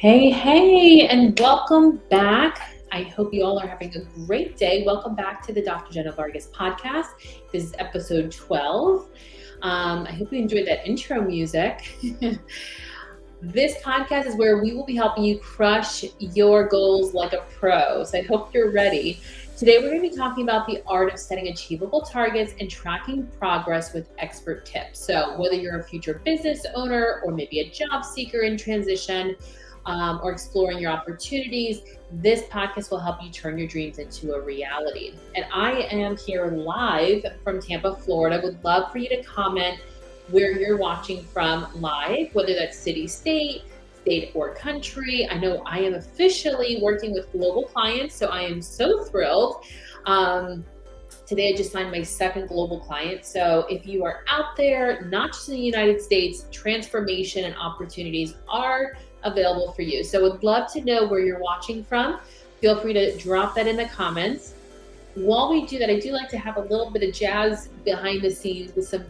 Hey, and welcome back. I hope you all are having a great day. Welcome back to the Dr. Jena Vargas podcast. This is episode 12. I hope you enjoyed that intro music. This podcast is where we will be helping you crush your goals like a pro. So I hope you're ready. Today, we're going to be talking about the art of setting achievable targets and tracking progress with expert tips. So whether you're a future business owner or maybe a job seeker in transition, or exploring your opportunities, this podcast will help you turn your dreams into a reality. And I am here live from Tampa, Florida. Would love for you to comment where you're watching from live, whether that's city, state or country. I know I am officially working with global clients, so I am so thrilled. Today, I just signed my second global client. So if you are out there, not just in the United States, transformation and opportunities are available for you. So would love to know where you're watching from. Feel free to drop that in the comments. While we do that, I do like to have a little bit of jazz behind the scenes with some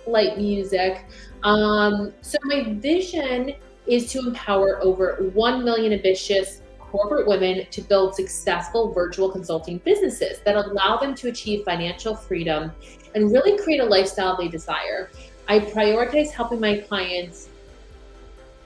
light music. So my vision is to empower over 1 million ambitious corporate women to build successful virtual consulting businesses that allow them to achieve financial freedom and really create a lifestyle they desire. I prioritize helping my clients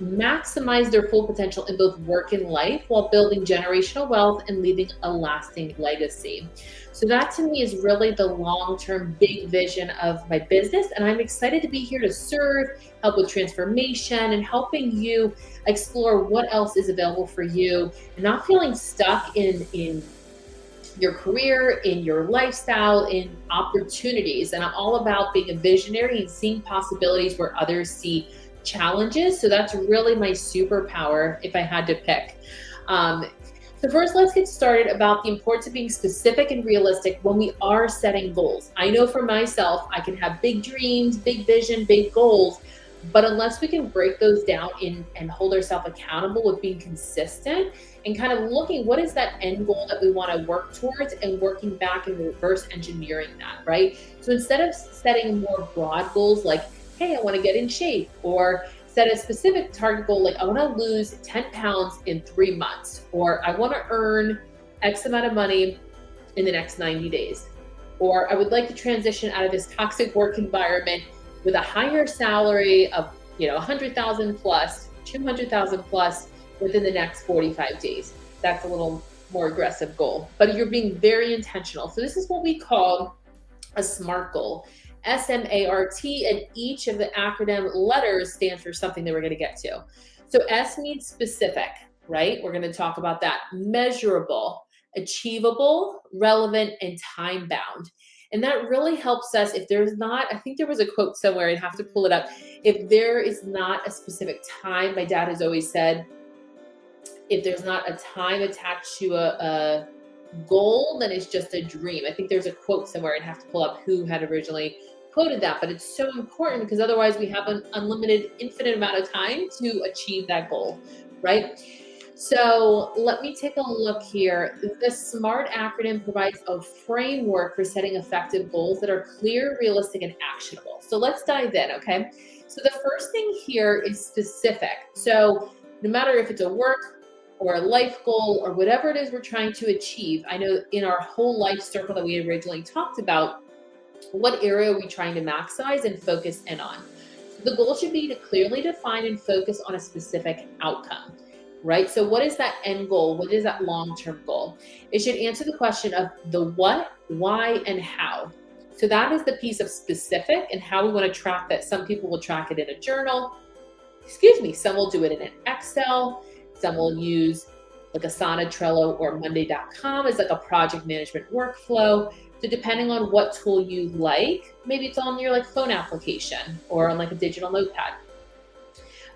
maximize their full potential in both work and life while building generational wealth and leaving a lasting legacy. So that to me is really the long-term big vision of my business. And I'm excited to be here to serve, help with transformation, and helping you explore what else is available for you and not feeling stuck in your career, in your lifestyle, in opportunities. And I'm all about being a visionary and seeing possibilities where others see challenges. So that's really my superpower if I had to pick. So first, let's get started about the importance of being specific and realistic when we are setting goals. I know for myself, I can have big dreams, big vision, big goals, but unless we can break those down and hold ourselves accountable with being consistent and kind of looking what is that end goal that we want to work towards and working back and reverse engineering that, right? So instead of setting more broad goals like, hey, I want to get in shape, or set a specific target goal like I want to lose 10 pounds in 3 months, or I want to earn X amount of money in the next 90 days, or I would like to transition out of this toxic work environment with a higher salary of 100,000 plus, 200,000 plus within the next 45 days. That's a little more aggressive goal, but you're being very intentional. So this is what we call a SMART goal. SMART, and each of the acronym letters stands for something that we're going to get to. So S means specific, right? We're going to talk about that. Measurable, achievable, relevant, and time bound. And that really helps us if there's not, I think there was a quote somewhere, I'd have to pull it up. If there is not a specific time, my dad has always said, if there's not a time attached to a goal, then it's just a dream. I think there's a quote somewhere. I'd have to pull up who had originally quoted that, but it's so important because otherwise we have an unlimited, infinite amount of time to achieve that goal, right? So let me take a look here. The SMART acronym provides a framework for setting effective goals that are clear, realistic, and actionable. So let's dive in, okay? So the first thing here is specific. So no matter if it's a work or a life goal or whatever it is we're trying to achieve, I know in our whole life circle that we originally talked about, what area are we trying to maximize and focus in on? So the goal should be to clearly define and focus on a specific outcome, right? So what is that end goal? What is that long-term goal? It should answer the question of the what, why, and how. So that is the piece of specific and how we want to track that. Some people will track it in a journal. Some will do it in an Excel. Some will use like Asana, Trello, or Monday.com as like a project management workflow. So depending on what tool you like, maybe it's on your like phone application or on like a digital notepad.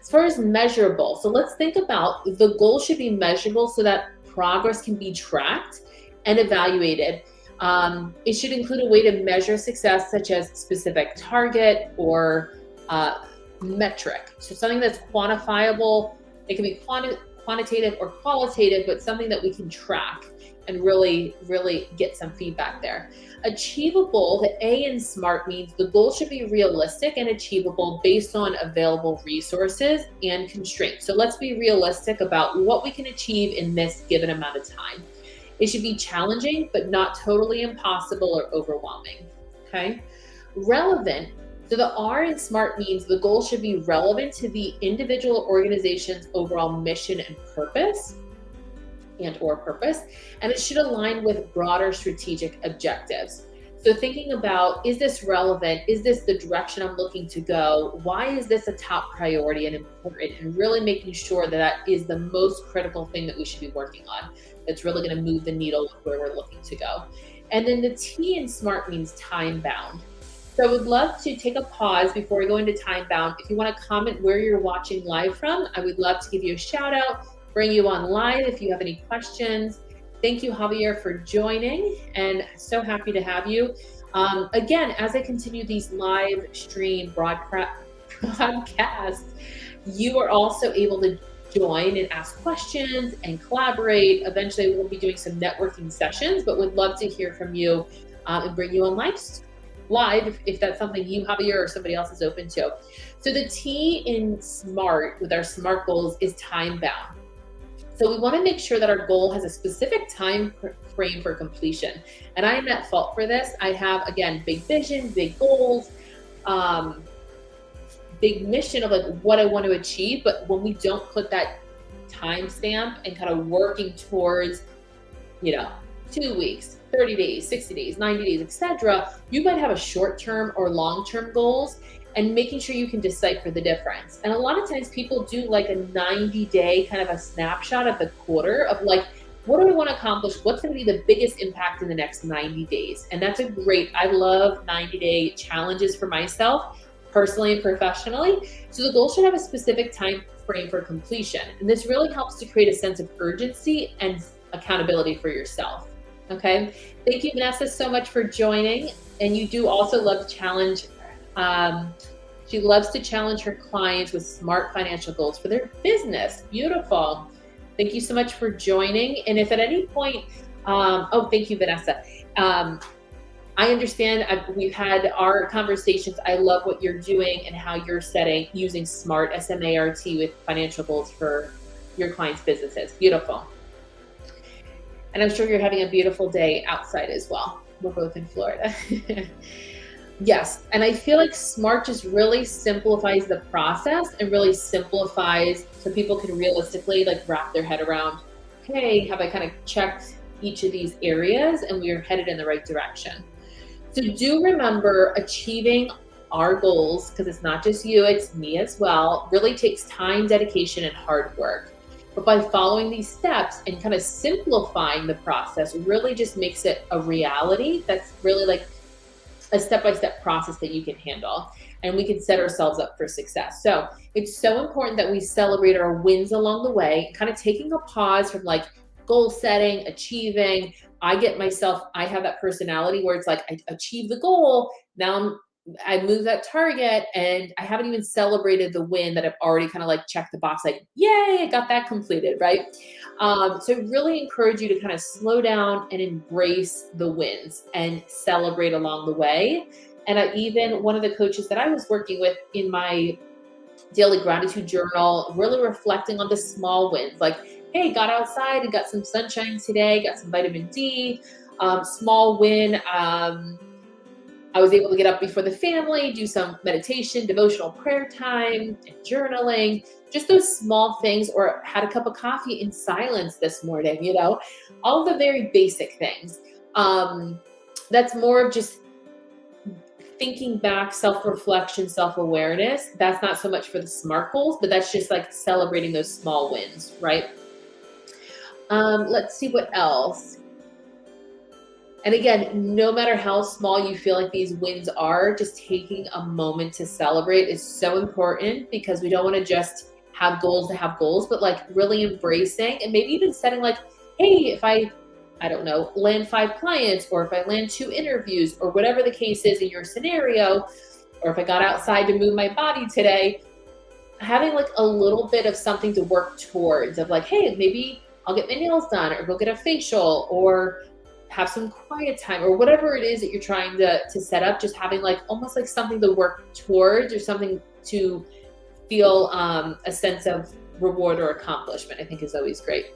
As far as measurable, so let's think about the goal should be measurable so that progress can be tracked and evaluated. It should include a way to measure success, such as specific target or metric. So something that's quantifiable. It can be quantitative or qualitative, but something that we can track. and really, really get some feedback there. Achievable, the A in SMART means the goal should be realistic and achievable based on available resources and constraints. So let's be realistic about what we can achieve in this given amount of time. It should be challenging, but not totally impossible or overwhelming, okay? Relevant, so the R in SMART means the goal should be relevant to the individual organization's overall mission and purpose, and it should align with broader strategic objectives. So thinking about, is this relevant? Is this the direction I'm looking to go? Why is this a top priority and important? And really making sure that that is the most critical thing that we should be working on. That's really going to move the needle with where we're looking to go. And then the T in SMART means time bound. So I would love to take a pause before we go into time bound. If you want to comment where you're watching live from, I would love to give you a shout out, bring you on live if you have any questions. Thank you, Javier, for joining, and so happy to have you. Again, as I continue these live stream broadcasts, you are also able to join and ask questions and collaborate. Eventually, we'll be doing some networking sessions, but would love to hear from you and bring you on live if that's something you, Javier, or somebody else is open to. So the T in SMART with our SMART goals is time bound. So we want to make sure that our goal has a specific time frame for completion. And I am at fault for this. I have, again, big vision, big goals, big mission of like what I want to achieve. But when we don't put that time stamp and kind of working towards, 2 weeks, 30 days, 60 days, 90 days, etc., you might have a short-term or long-term goals, and making sure you can decipher the difference. And a lot of times people do like a 90-day kind of a snapshot of the quarter of like, what do I want to accomplish? What's going to be the biggest impact in the next 90 days? And that's I love 90-day challenges for myself, personally and professionally. So the goal should have a specific time frame for completion. And this really helps to create a sense of urgency and accountability for yourself. Okay. Thank you, Vanessa, so much for joining. And you do also love to challenge. She loves to challenge her clients with SMART financial goals for their business. Beautiful. Thank you so much for joining. And if at any point, thank you, Vanessa. I understand we've had our conversations. I love what you're doing and how you're using SMART, S-M-A-R-T, with financial goals for your clients' businesses. Beautiful. And I'm sure you're having a beautiful day outside as well. We're both in Florida. Yes, and I feel like SMART just really simplifies the process and really simplifies so people can realistically like wrap their head around, hey, have I kind of checked each of these areas and we are headed in the right direction. So do remember, achieving our goals, because it's not just you, it's me as well, really takes time, dedication, and hard work. But by following these steps and kind of simplifying the process really just makes it a reality that's really like a step-by-step process that you can handle, and we can set ourselves up for success. So it's so important that we celebrate our wins along the way, kind of taking a pause from like goal setting, achieving. I have that personality where it's like I achieve the goal, now I move that target, and I haven't even celebrated the win that I've already kind of like checked the box, like, yay, I got that completed, right? So I really encourage you to kind of slow down and embrace the wins and celebrate along the way. And one of the coaches that I was working with in my daily gratitude journal, really reflecting on the small wins, like, hey, got outside and got some sunshine today, got some vitamin D, small win. I was able to get up before the family, do some meditation, devotional prayer time, and journaling, just those small things, or had a cup of coffee in silence this morning, all the very basic things. That's more of just thinking back, self-reflection, self-awareness. That's not so much for the SMART goals, but that's just like celebrating those small wins, right? Let's see what else. And again, no matter how small you feel like these wins are, just taking a moment to celebrate is so important, because we don't want to just have goals to have goals, but like really embracing and maybe even setting like, hey, if I don't know, land 5 clients, or if I land 2 interviews, or whatever the case is in your scenario, or if I got outside to move my body today, having like a little bit of something to work towards of like, hey, maybe I'll get my nails done, or go get a facial, or have some quiet time, or whatever it is that you're trying to set up. Just having like almost like something to work towards, or something to feel a sense of reward or accomplishment, I think is always great.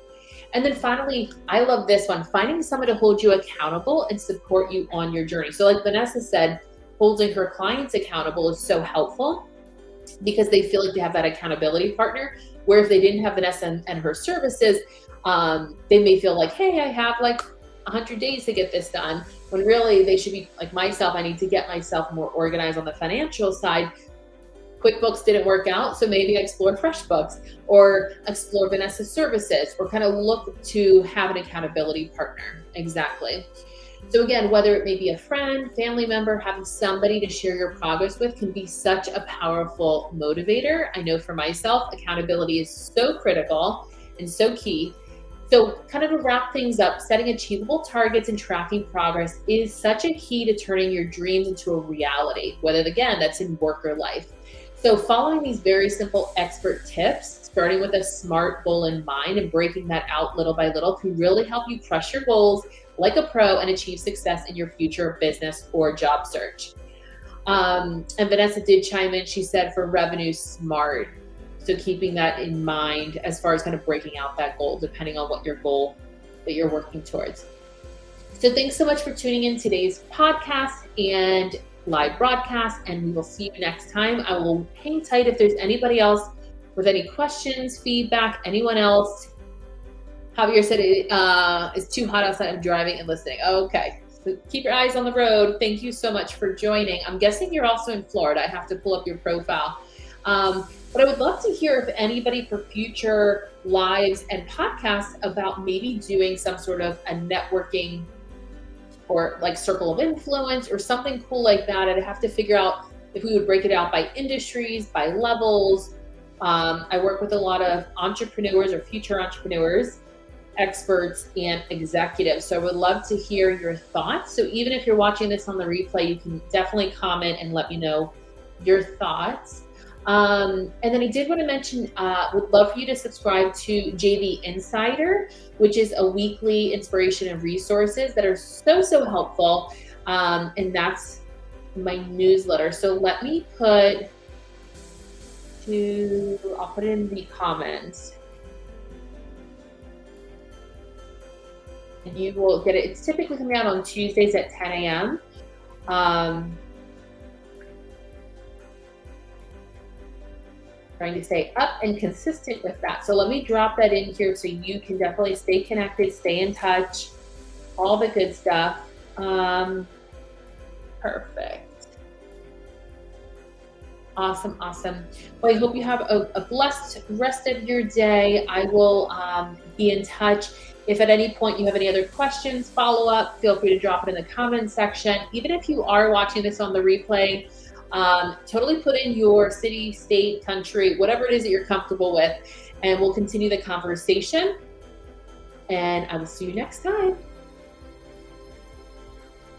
And then finally, I love this one, finding someone to hold you accountable and support you on your journey. So like Vanessa said, holding her clients accountable is so helpful because they feel like they have that accountability partner, where if they didn't have Vanessa and her services, they may feel like, hey, I have like 100 days to get this done, when really they should be like myself. I need to get myself more organized on the financial side. QuickBooks didn't work out, so maybe I explore FreshBooks, or explore Vanessa's services, or kind of look to have an accountability partner. Exactly. So again, whether it may be a friend, family member, having somebody to share your progress with can be such a powerful motivator. I know for myself, accountability is so critical and so key. So kind of to wrap things up, setting achievable targets and tracking progress is such a key to turning your dreams into a reality, whether again, that's in work or life. So following these very simple expert tips, starting with a SMART goal in mind and breaking that out little by little, can really help you crush your goals like a pro and achieve success in your future business or job search. And Vanessa did chime in. She said for revenue, SMART. So keeping that in mind as far as kind of breaking out that goal, depending on what your goal that you're working towards. So thanks so much for tuning in today's podcast and live broadcast, and we will see you next time. I will hang tight if there's anybody else with any questions, feedback, anyone else. Javier said it's too hot outside. I'm driving and listening. Okay, so keep your eyes on the road. Thank you so much for joining. I'm guessing you're also in Florida. I have to pull up your profile. But I would love to hear if anybody for future lives and podcasts about maybe doing some sort of a networking or like circle of influence or something cool like that. I'd have to figure out if we would break it out by industries, by levels. I work with a lot of entrepreneurs or future entrepreneurs, experts, and executives. So I would love to hear your thoughts. So even if you're watching this on the replay, you can definitely comment and let me know your thoughts. And then I did want to mention, would love for you to subscribe to JV Insider, which is a weekly inspiration and resources that are so helpful. And that's my newsletter. So let me I'll put it in the comments. And you will get it. It's typically coming out on Tuesdays at 10 a.m. Trying to stay up and consistent with that. So let me drop that in here so you can definitely stay connected, stay in touch, all the good stuff. Perfect. Awesome. Well, I hope you have a blessed rest of your day. I will be in touch. If at any point you have any other questions, follow up, feel free to drop it in the comment section. Even if you are watching this on the replay, totally put in your city, state, country, whatever it is that you're comfortable with, and we'll continue the conversation. And I will see you next time.